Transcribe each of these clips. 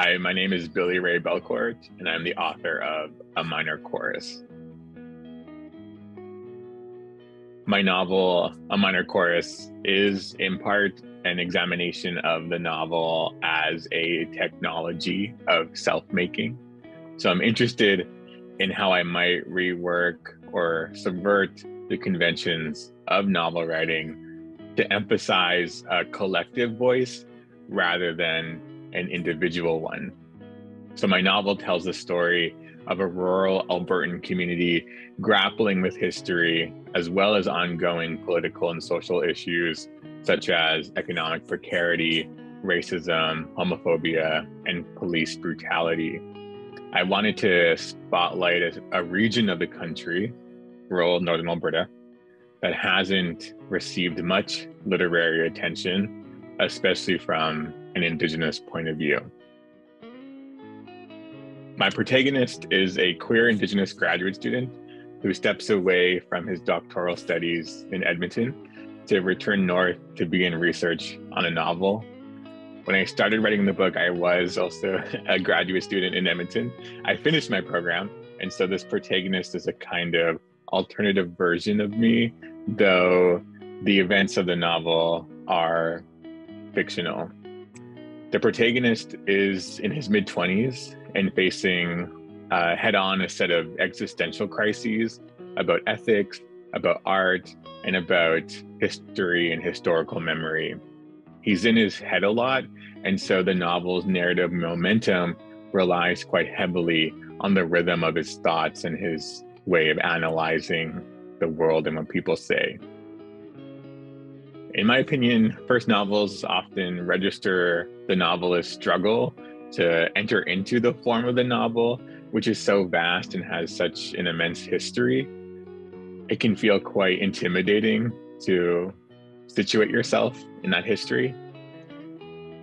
Hi, my name is Billy Ray Belcourt, and I'm the author of A Minor Chorus. My novel, A Minor Chorus, is in part an examination of the novel as a technology of self-making. So I'm interested in how I might rework or subvert the conventions of novel writing to emphasize a collective voice rather than an individual one. So my novel tells the story of a rural Albertan community grappling with history, as well as ongoing political and social issues such as economic precarity, racism, homophobia, and police brutality. I wanted to spotlight a region of the country, rural Northern Alberta, that hasn't received much literary attention, especially from an Indigenous point of view. My protagonist is a queer Indigenous graduate student who steps away from his doctoral studies in Edmonton to return north to begin research on a novel. When I started writing the book, I was also a graduate student in Edmonton. I finished my program, and so this protagonist is a kind of alternative version of me, though the events of the novel are fictional. The protagonist is in his mid-20s and facing head-on a set of existential crises about ethics, about art, and about history and historical memory. He's in his head a lot, and so the novel's narrative momentum relies quite heavily on the rhythm of his thoughts and his way of analyzing the world and what people say. In my opinion, first novels often register the novelist's struggle to enter into the form of the novel, which is so vast and has such an immense history. It can feel quite intimidating to situate yourself in that history.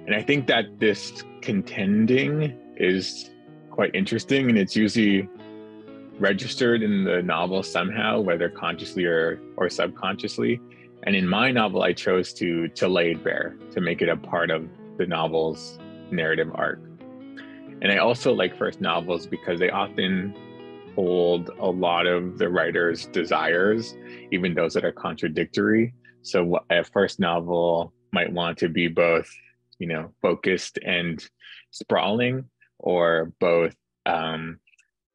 And I think that this contending is quite interesting, and it's usually registered in the novel somehow, whether consciously or subconsciously. And in my novel, I chose to lay it bare, to make it a part of the novel's narrative arc. And I also like first novels because they often hold a lot of the writer's desires, even those that are contradictory. So a first novel might want to be both, focused and sprawling, or both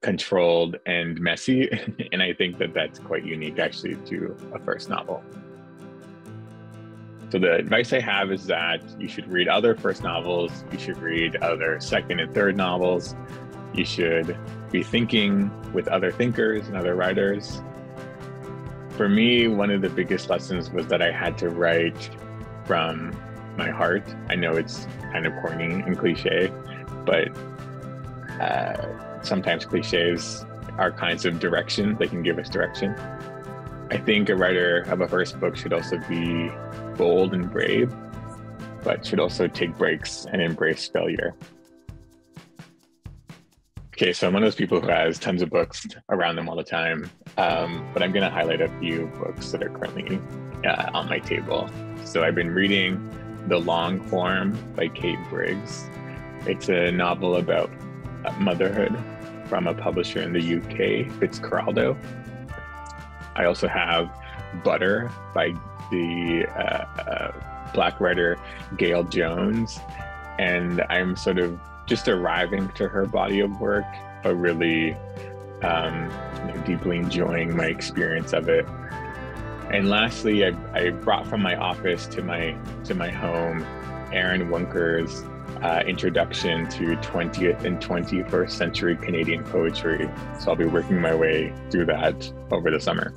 controlled and messy. And I think that that's quite unique actually to a first novel. So the advice I have is that you should read other first novels, you should read other second and third novels, you should be thinking with other thinkers and other writers. For me, one of the biggest lessons was that I had to write from my heart. I know it's kind of corny and cliche, but sometimes cliches are kinds of direction. They can give us direction. I think a writer of a first book should also be bold and brave, but should also take breaks and embrace failure. Okay, so I'm one of those people who has tons of books around them all the time, but I'm going to highlight a few books that are currently on my table. So I've been reading The Long Form by Kate Briggs. It's a novel about motherhood from a publisher in the UK, Fitzcarraldo. I also have Butter by the Black writer Gail Jones, and I'm sort of just arriving to her body of work, but really deeply enjoying my experience of it. And lastly, I brought from my office to my home Aaron Wunker's Introduction to 20th and 21st Century Canadian Poetry. So I'll be working my way through that over the summer.